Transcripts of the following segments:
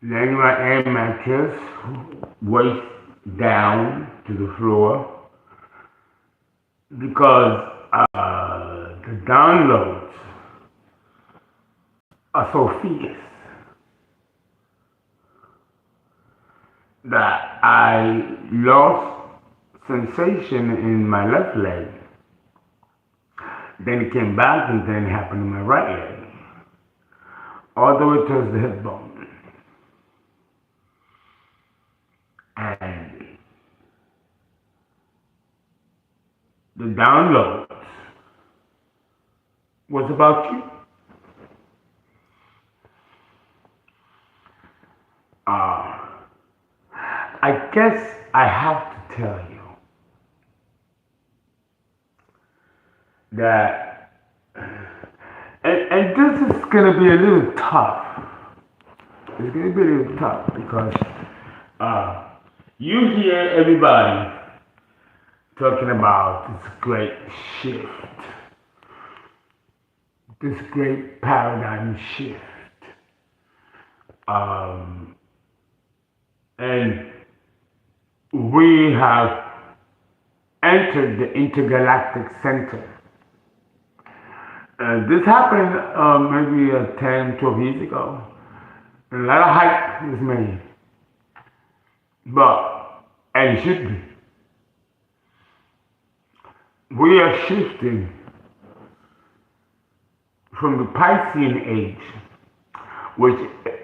laying my air mattress waist down to the floor because the downloads are so fierce that I lost sensation in my left leg. Then it came back and then it happened in my right leg, all the way towards the hip bone. And the download was about you. I guess I have to tell you that, and this is going to be a little tough. It's going to be a little tough because you hear everybody talking about this great shift, this great paradigm shift. And we have entered the intergalactic center. This happened maybe 10, 12 years ago. A lot of hype was made. And it should be. We are shifting from the Piscean age, which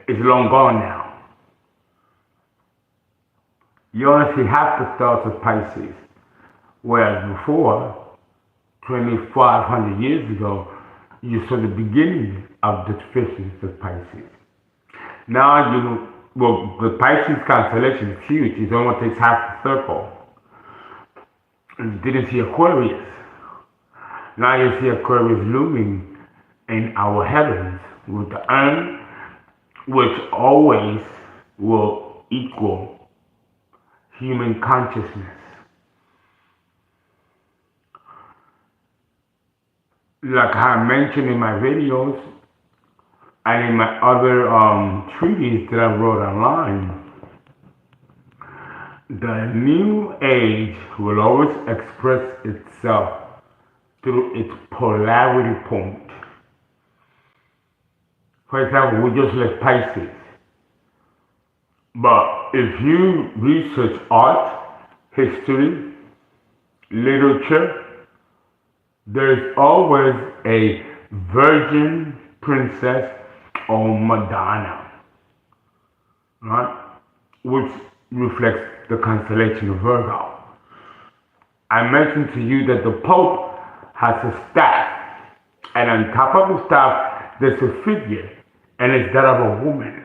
is long gone now. You only see half the stars of Pisces, whereas before, 2,500 years ago, you saw the beginning of the phases of Pisces. Now the Pisces constellation is huge. It almost takes half the circle. And you didn't see Aquarius. Now you see Aquarius looming in our heavens with the urn, which always will equal human consciousness. Like I mentioned in my videos and in my other treaties that I wrote online, the new age will always express itself through its polarity point. For example, we just left Pisces. But if you research art, history, literature, there's always a virgin princess or Madonna, right? Which reflects the constellation of Virgo. I mentioned to you that the Pope has a staff, and on top of the staff, there's a figure, and it's that of a woman.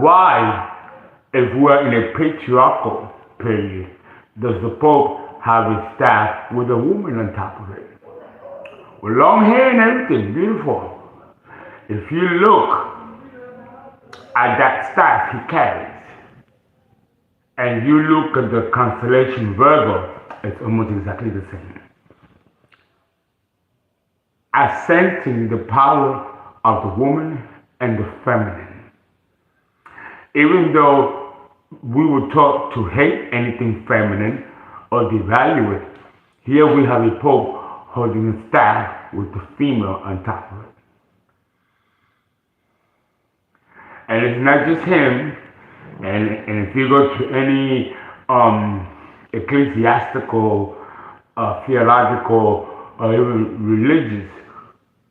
Why, if we're in a patriarchal period, does the Pope have a staff with a woman on top of it? With long hair and everything, beautiful. If you look at that staff he carries, and you look at the constellation Virgo, it's almost exactly the same. Accenting the power of the woman and the feminine. Even though we were taught to hate anything feminine or devalue it, here we have a Pope holding a staff with the female on top of it. And it's not just him, and if you go to any ecclesiastical, theological, or even religious,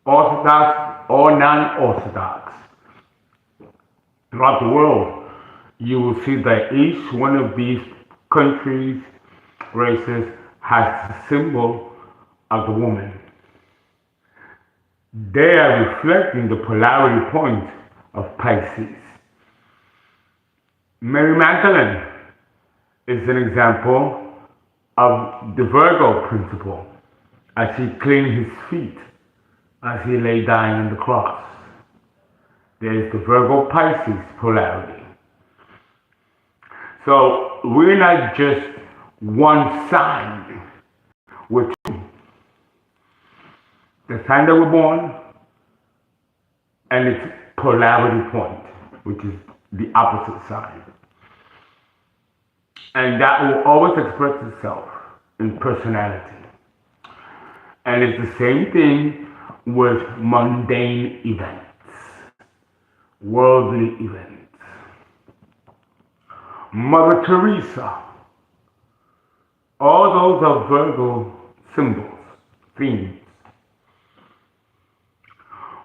Orthodox or non-Orthodox, throughout the world, you will see that each one of these countries, races, has the symbol of the woman. They are reflecting the polarity point of Pisces. Mary Magdalene is an example of the Virgo principle as he cleaned his feet as he lay dying on the cross. There is the Virgo Pisces polarity. So we're not just one sign, we're two. The sign that we're born, and it's polarity point, which is the opposite side. And that will always express itself in personality. And it's the same thing with mundane events, worldly events. Mother Teresa, all those are Virgo symbols, themes.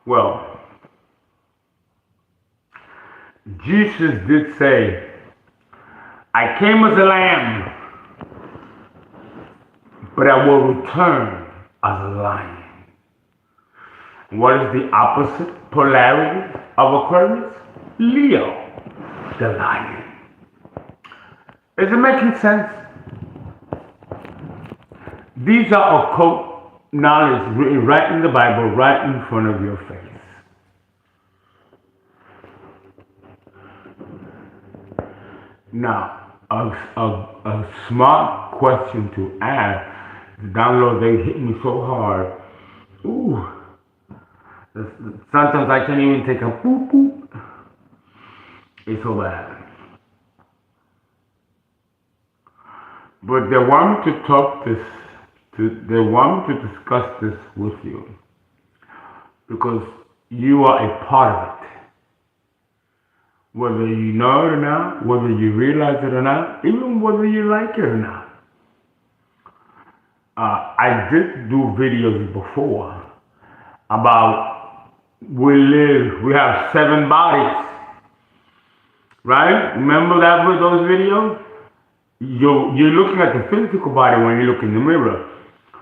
Well, Jesus did say, I came as a lamb, but I will return as a lion. What is the opposite polarity of Aquarius? Leo, the lion. Is it making sense? These are occult knowledge written right in the Bible, right in front of your face. Now, a smart question to ask. The download, they hit me so hard. Ooh. Sometimes I can't even take a poop poop. It's so bad. But they want me to talk this, they want me to discuss this with you. Because you are a part of it. Whether you know it or not, whether you realize it or not, even whether you like it or not. I did do videos before about we have 7 bodies, right? Remember that with those videos? You're looking at the physical body when you look in the mirror,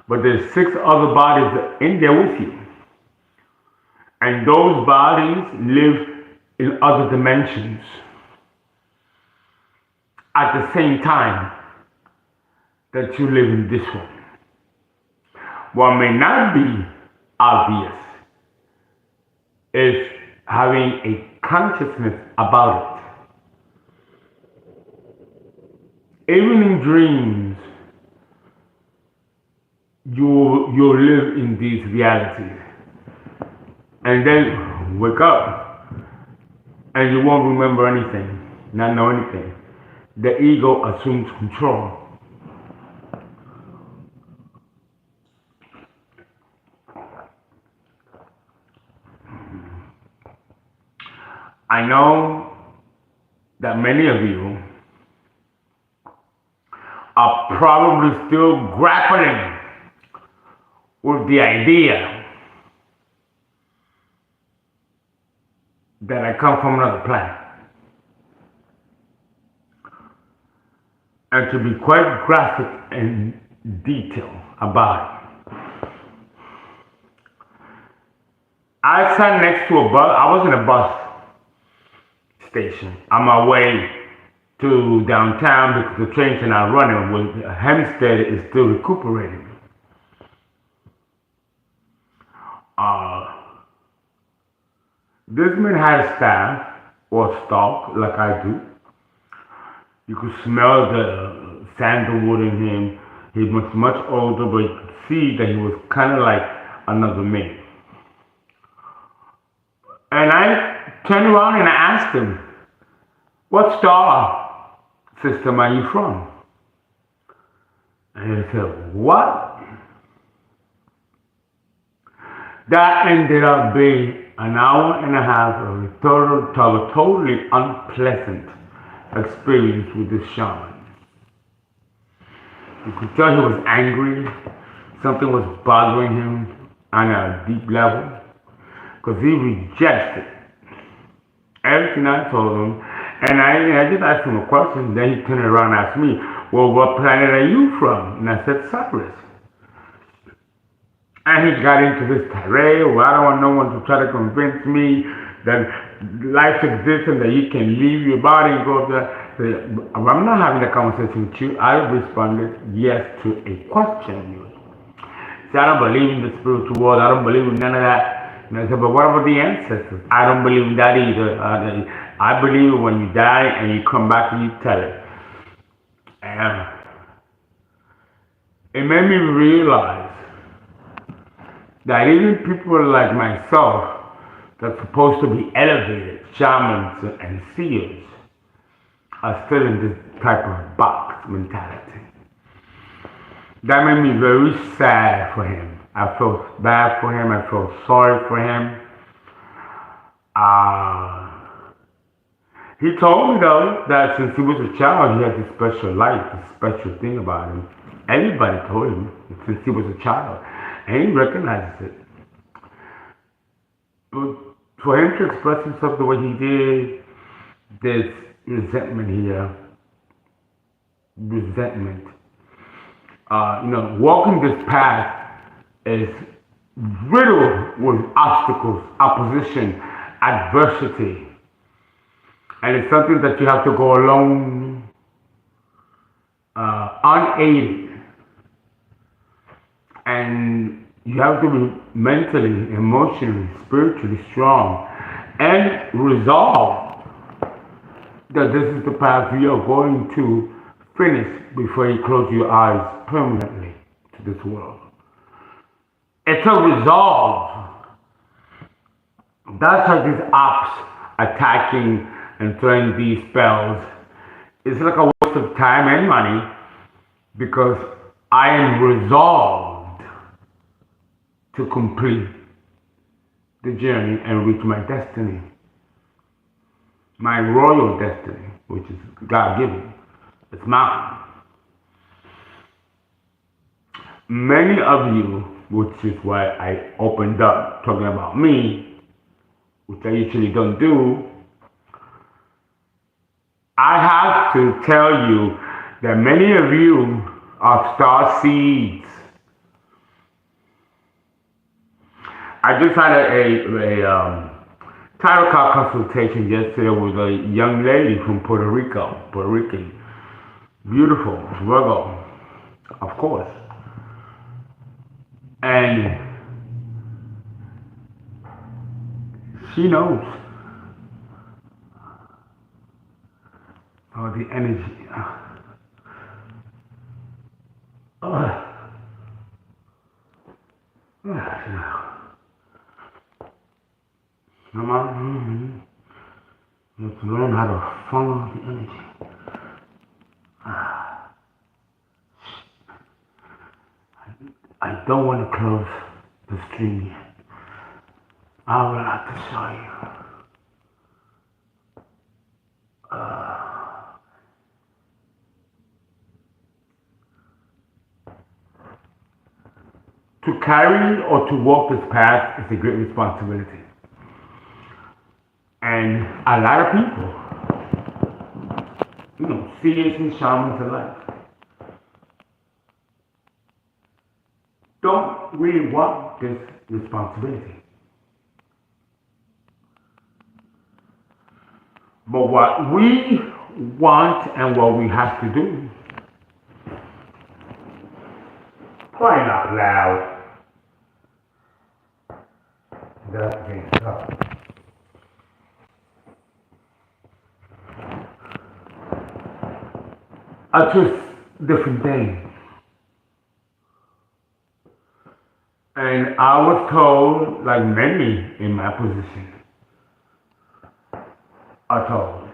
but there's 6 other bodies in there with you. And those bodies live in other dimensions at the same time that you live in this one. What may not be obvious is having a consciousness about it. Even in dreams, you'll live in these realities. And then wake up and you won't remember anything, not know anything. The ego assumes control. I know that many of you are probably still grappling with the idea that I come from another planet. And to be quite graphic and detailed about it, I sat next to a bus. I was in a bus station on my way to downtown because the trains are not running. With Hempstead is still recuperating. This man had a staff or stalk like I do. You could smell the sandalwood in him. He was much older, but you could see that he was kind of like another man. And I turned around and I asked him, what star system are you from? And he said, what? That ended up being an hour and a half of a totally unpleasant experience with this shaman. You could tell he was angry. Something was bothering him on a deep level because he rejected everything I told him. And I just asked him a question. Then he turned around and asked me, well, what planet are you from? And I said, Cyprus. And he got into this tirade. Well, I don't want no one to try to convince me that life exists and that you can leave your body and go up there. I'm not having a conversation with you. I responded yes to a question. See, I don't believe in the spiritual world. I don't believe in none of that. And I said, but what about the ancestors? I don't believe in that either. I believe when you die and you come back and you tell it. And it made me realize that even people like myself that's supposed to be elevated, shamans and seers, are still in this type of box mentality. That made me very sad for him. I felt bad for him. I felt sorry for him. He told me though that since he was a child, he had this special light, this special thing about him. Everybody told him since he was a child, and he recognizes it. But for him to express himself the way he did, there's resentment here. Resentment. Walking this path is riddled with obstacles, opposition, adversity. And it's something that you have to go alone, unaided. And you have to be mentally, emotionally, spiritually strong and resolve that this is the path you are going to finish before you close your eyes permanently to this world. It's a resolve. That's how these ops attacking and throwing these spells. It's like a waste of time and money because I am resolved to complete the journey and reach my destiny. My royal destiny, which is God-given. It's mine. Many of you, which is why I opened up talking about me, which I usually don't do, I have to tell you that many of you are star seeds. I just had a tarot card consultation yesterday with a young lady from Puerto Rican. Beautiful, Virgo, of course. And she knows the energy. You have to learn how to funnel the energy. I don't want to close the stream yet. I would like to show you. To carry or to walk this path is a great responsibility. And a lot of people, seers and shamans alike, don't really want this responsibility. But what we want and what we have to do, crying out loud, that's getting tough. Are just different things. And I was told, like many in my position are told,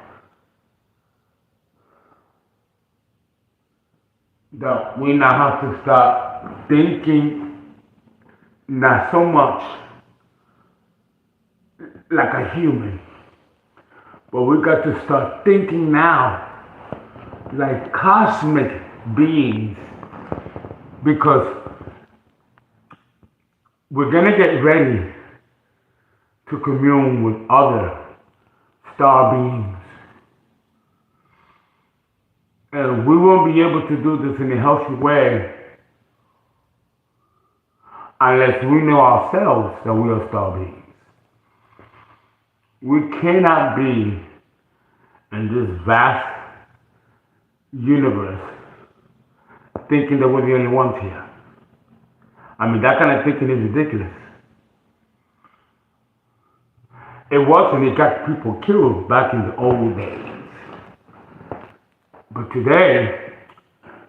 that we now have to start thinking not so much like a human, but we got to start thinking now like cosmic beings, because we're going to get ready to commune with other star beings. And we won't be able to do this in a healthy way unless we know ourselves that we are star beings. We cannot be in this vast universe thinking that we're the only ones here. I mean, that kind of thinking is ridiculous. It was, and it got people killed back in the old days. But today,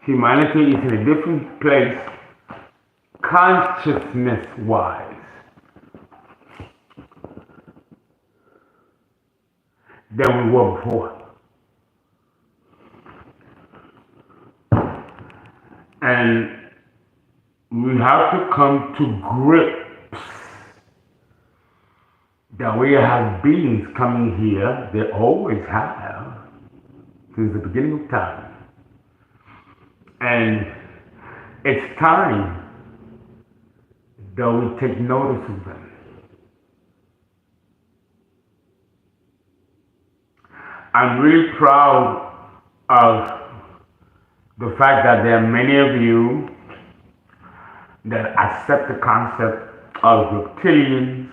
humanity is in a different place, consciousness-wise. than we were before. And we have to come to grips that we have beings coming here, they always have, since the beginning of time. And it's time that we take notice of them. I'm really proud of the fact that there are many of you that accept the concept of reptilians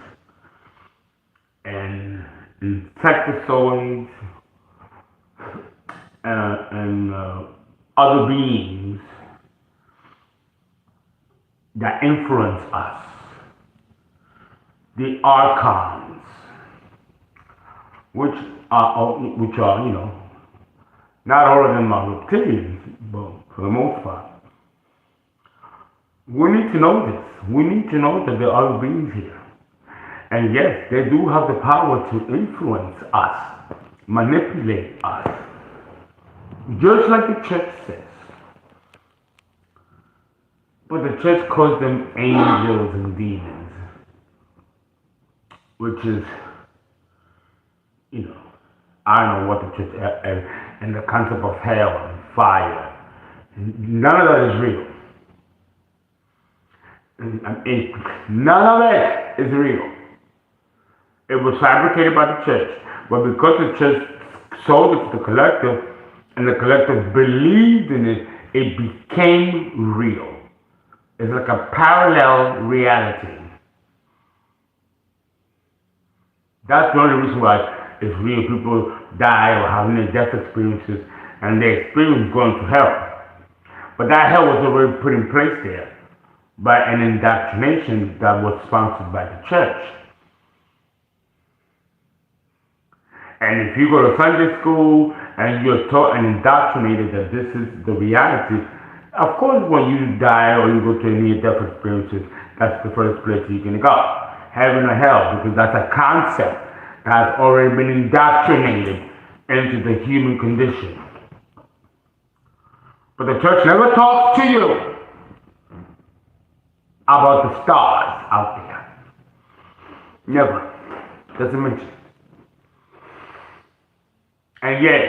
and insectoids and other beings that influence us. The archons, which are, not all of them are reptilians, but for the most part. We need to know this. We need to know that there are other beings here. And yes, they do have the power to influence us, manipulate us. Just like the church says. But the church calls them angels and demons. Which is, I don't know what the church, and the concept of hell and fire. None of that is real. None of it is real. It was fabricated by the church. But because the church sold it to the collective, and the collective believed in it, it became real. It's like a parallel reality. That's the only reason why it's real. People die or have near-death experiences, and they experience going to hell. But that hell was already put in place there by an indoctrination that was sponsored by the church. And if you go to Sunday school and you're taught and indoctrinated that this is the reality, of course when you die or you go to near-death experiences, that's the first place you're going to go. Heaven or hell, because that's a concept that has already been indoctrinated into the human condition. But the church never talks to you about the stars out there. Never. Doesn't mention it. And yet,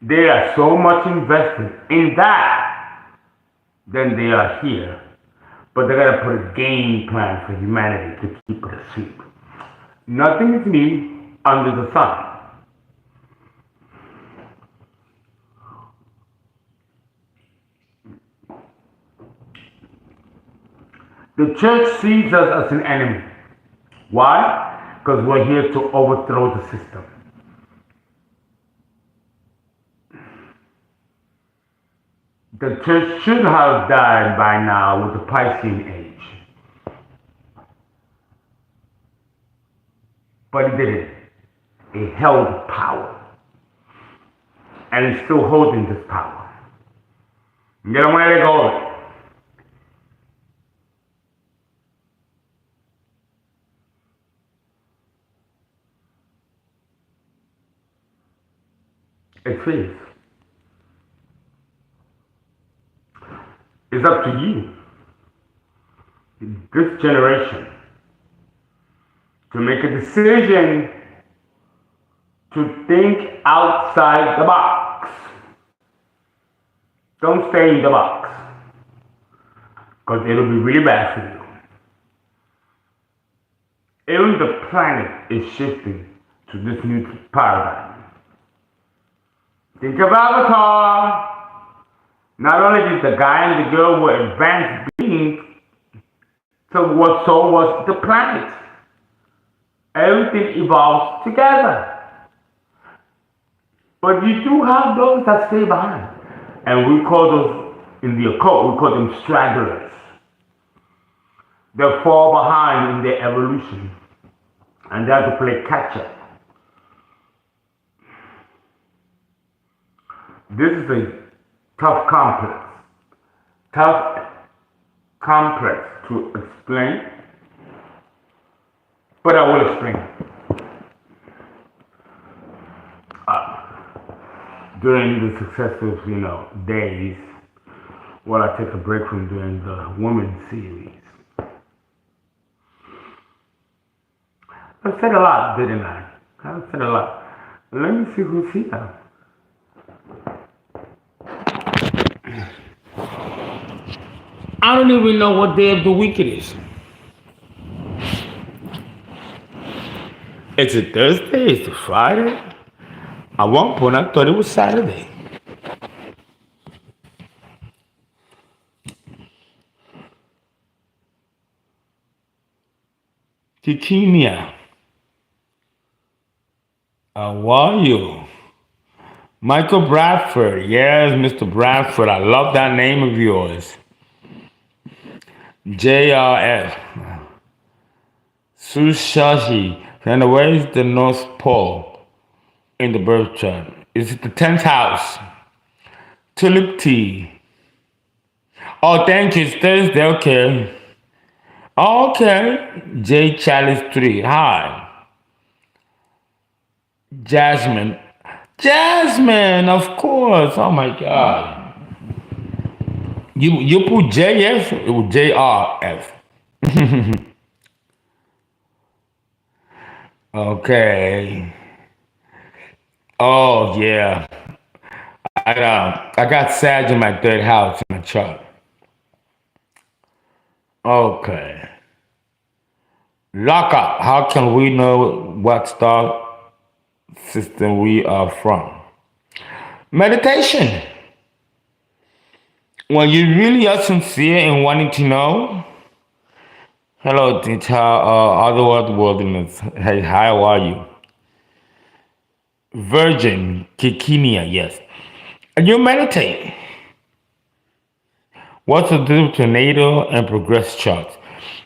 they are so much invested in that than they are here. But they gotta put a game plan for humanity to keep it asleep. Nothing is new under the sun. The church sees us as an enemy. Why? Because we're here to overthrow the system. The church should have died by now with the Piscean age. But it didn't. It held power. And it's still holding this power. You don't want to let go of it. It is. It's up to you, this generation, to make a decision to think outside the box. Don't stay in the box, because it'll be really bad for you. Even the planet is shifting to this new paradigm. Think of Avatar. Not only did the guy and the girl were advanced beings, so was the planet. Everything evolves together. But you do have those that stay behind. And we call those, in the occult, we call them stragglers. They fall behind in their evolution. And they have to play catch up. This is a tough complex to explain, but I will explain. during the successive, days, while I take a break from doing the woman series. I said a lot, didn't I? I said a lot. Let me see who's here. I don't even know what day of the week it is. Is it Thursday? Is it Friday? At one point, I thought it was Saturday. Kikenia, how are you? Michael Bradford, yes, Mr. Bradford, I love that name of yours. JRF, Sushashi, and where is the North Pole in the birth chart? Is it the 10th house? Tulip T. Oh, thank you, it's Thursday, okay. Okay, J Chalice 3, hi. Jasmine, of course, oh my God. You put JF, it was JRF. Okay. Oh yeah. I got Sag in my third house in my chart. Okay. Lock up. How can we know what star system we are from? Meditation. When you really are sincere in wanting to know. Hello, teacher, other wilderness. Hey, how are you? Virgin, Kikenia, yes. And you meditate. What's the difference between natal and progress charts?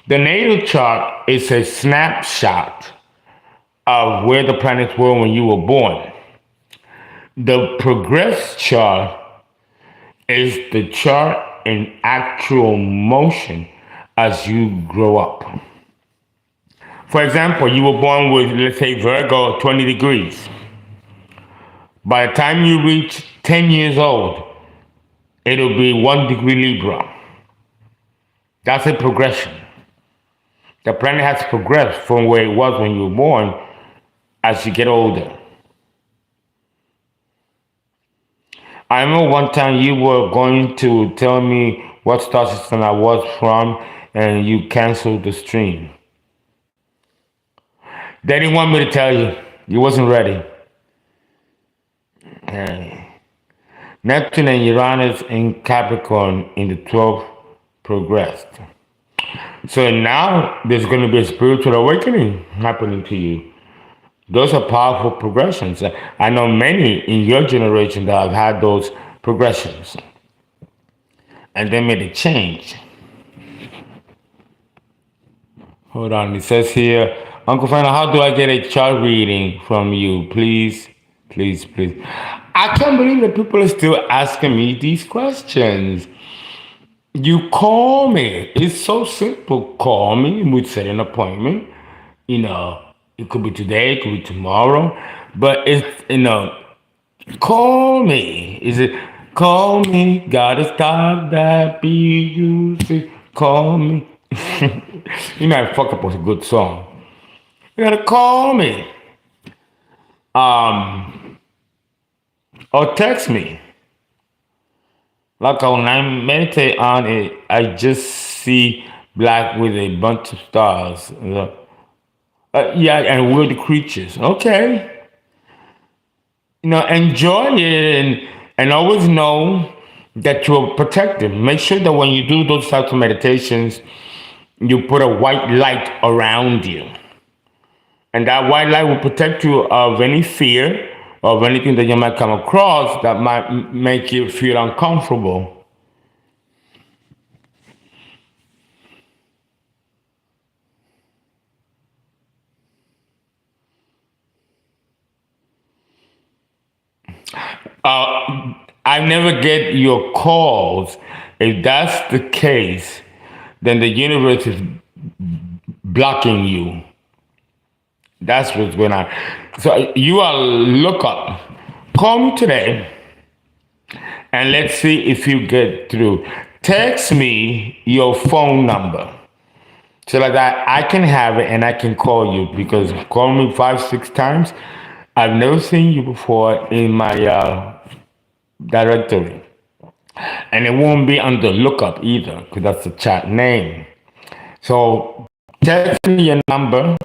The natal chart is a snapshot of where the planets were when you were born. The progress chart is the chart in actual motion as you grow up. For example, you were born with, let's say, Virgo, 20 degrees. By the time you reach 10 years old, it'll be 1 degree Libra. That's a progression. The planet has progressed from where it was when you were born as you get older. I remember one time you were going to tell me what star system I was from, and you canceled the stream. They didn't want me to tell you. You wasn't ready. Neptune and Uranus in Capricorn in the 12th progressed. So now there's going to be a spiritual awakening happening to you. Those are powerful progressions. I know many in your generation that have had those progressions. And they made a change. Hold on, it says here, Uncle Fernando, how do I get a chart reading from you? Please, please, please. I can't believe that people are still asking me these questions. You call me. It's so simple. Call me. We set an appointment. It could be today, it could be tomorrow. But it's, call me. Is it call me? Gotta stop that B-U-C. Call me. I fuck up with a good song. You gotta call me. Or text me. Like when I meditate on it, I just see black with a bunch of stars. Yeah, and we're the creatures. Okay. Enjoy it and always know that you're protected. Make sure that when you do those types of meditations, you put a white light around you. And that white light will protect you of any fear, of anything that you might come across that might make you feel uncomfortable. I never get your calls. If that's the case, then the universe is blocking you. That's what's going on. So you are look up. Call me today. and let's see if you get through. Text me your phone number so that I can have it and I can call you, because call me 5, 6 times. I've never seen you before in my directory, and it won't be under lookup either, because that's a chat name. So text me your number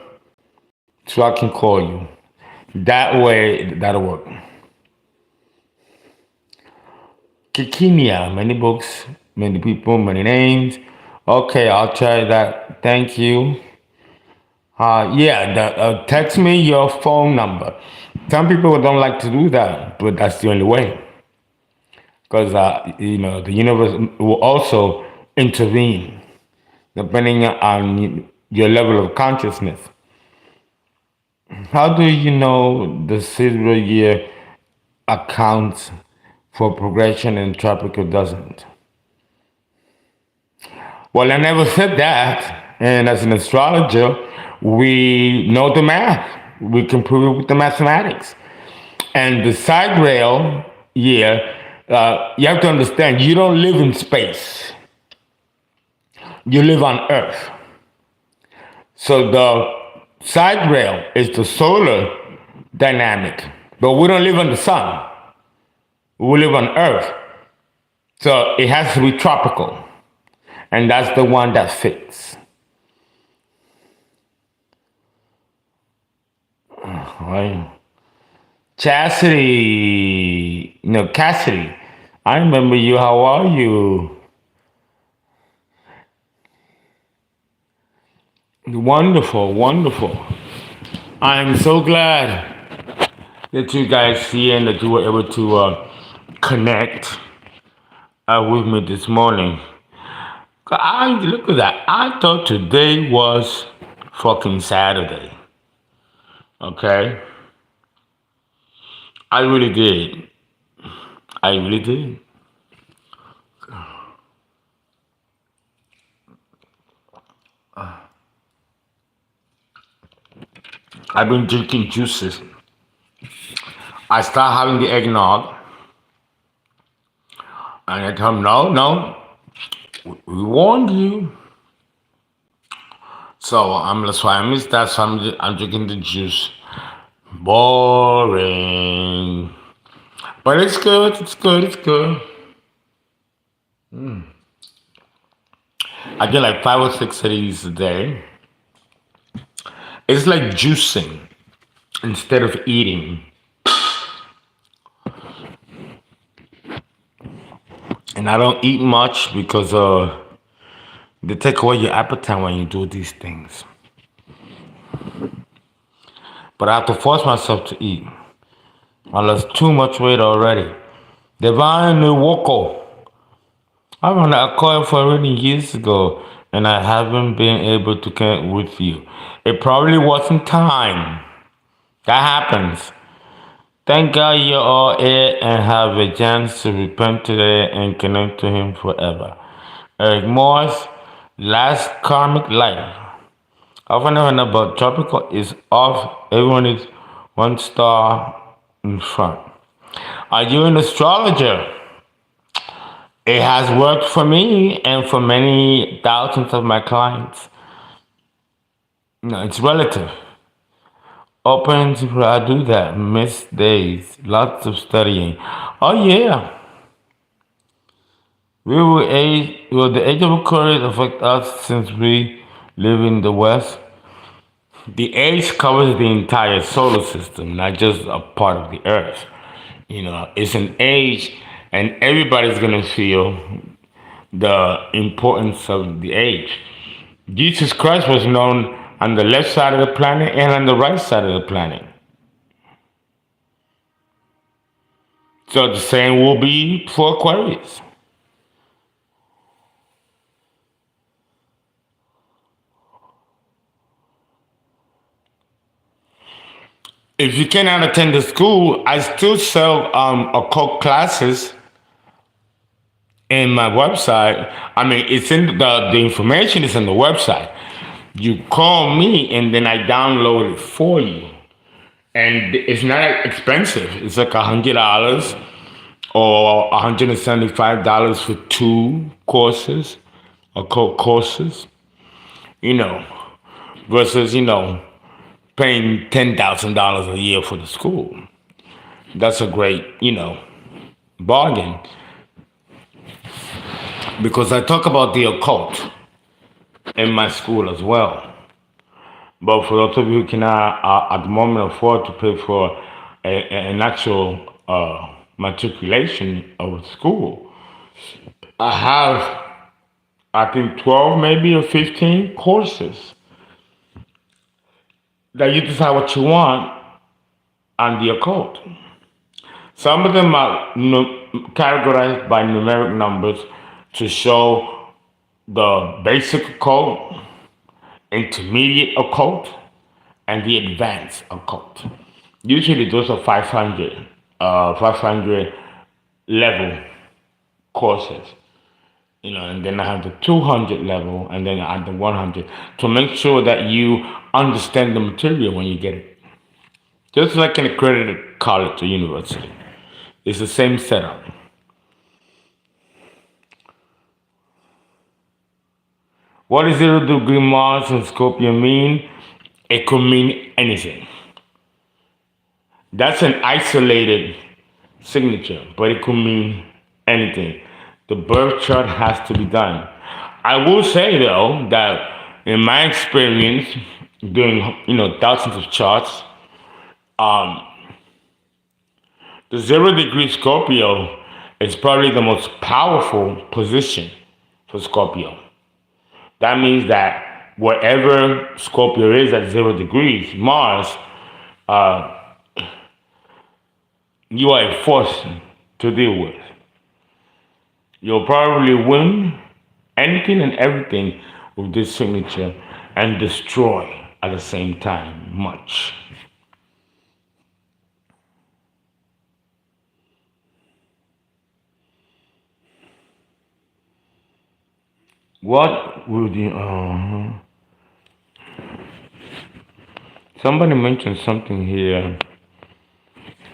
so I can call you. That way, that'll work. Kikinia, many books, many people, many names. Okay, I'll try that. Thank you. Text me your phone number. Some people don't like to do that, but that's the only way. Because, the universe will also intervene depending on your level of consciousness. How do you know the silver year accounts for progression and tropical doesn't? Well, I never said that. And as an astrologer, we know the math. We can prove it with the mathematics. And the side rail year, you have to understand, you don't live in space. You live on Earth. So the side rail is the solar dynamic, but we don't live on the sun. We live on Earth. So it has to be tropical. And that's the one that fits. Right. Cassidy. I remember you. How are you? Wonderful, wonderful. I'm so glad that you guys see and that you were able to connect with me this morning. Look at that. I thought today was fucking Saturday. Okay? I really did. I've been drinking juices. I start having the eggnog. And I tell them, no, we warned you. So that's why I missed that. So I'm drinking the juice. Boring. But it's good. I get like 5 or 6 of these a day. It's like juicing instead of eating. And I don't eat much because they take away your appetite when you do these things. But I have to force myself to eat. I lost too much weight already. Divine Woko. I ran a call for already years ago, and I haven't been able to connect with you. It probably wasn't time. That happens. Thank God you're all here and have a chance to repent today and connect to Him forever. Eric Morse, last karmic life. Often never know about tropical is off. Everyone is 1 star in front. Are you an astrologer? It has worked for me and for many thousands of my clients. No, it's relative. Open to I do that. Missed days. Lots of studying. Oh yeah. Will the age of Aquarius affect us since we live in the West? The age covers the entire solar system, not just a part of the Earth. It's an age, and everybody's gonna feel the importance of the age. Jesus Christ was known on the left side of the planet and on the right side of the planet. So the same will be for Aquarius. If you cannot attend the school, I still sell occult classes in my website. I mean, it's in the information is in the website. You call me and then I download it for you. And it's not expensive. It's like $100. or $175 for 2 courses, occult courses, you know, versus, paying $10,000 a year for the school. That's a great, bargain. Because I talk about the occult in my school as well. But for those of you who cannot at the moment afford to pay for an actual matriculation of a school, I have, I think, 12 maybe or 15 courses that you decide what you want on the occult. Some of them are categorized by numeric numbers to show the basic occult, intermediate occult, and the advanced occult. Usually those are 500 level courses. And then I have the 200 level, and then I have the 100 to make sure that you understand the material when you get it. Just like an accredited college or university. It's the same setup. What does 0-degree Mars in Scorpio mean? It could mean anything. That's an isolated signature, but it could mean anything. The birth chart has to be done. I will say though that in my experience doing thousands of charts, the 0-degree Scorpio is probably the most powerful position for Scorpio. That means that wherever Scorpio is at 0 degrees Mars, you are a force to deal with. You'll probably win anything and everything with this signature and destroy at the same time much. What would you... Somebody mentioned something here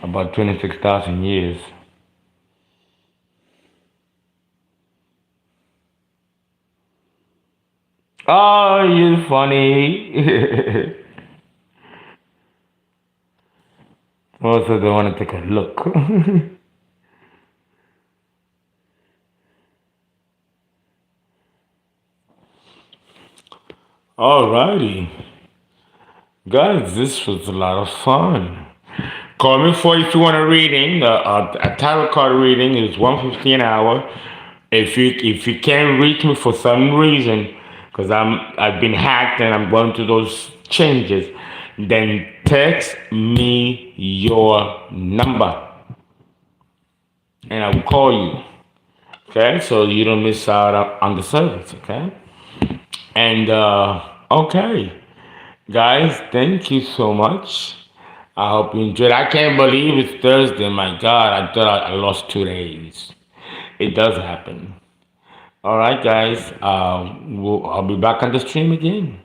about 26,000 years. Oh, you're funny. Also, they want to take a look. Alrighty. Guys, this was a lot of fun. Call me for if you want a reading. A tarot card reading is $150 an hour. If you can't reach me for some reason, because I've been hacked and I'm going through those changes, then text me your number and I will call you. Okay, so you don't miss out on the service. Okay, and okay, guys, thank you so much. I hope you enjoyed. I can't believe it's Thursday. My God, I thought I lost 2 days. It does happen. All right, guys. I'll be back on the stream again.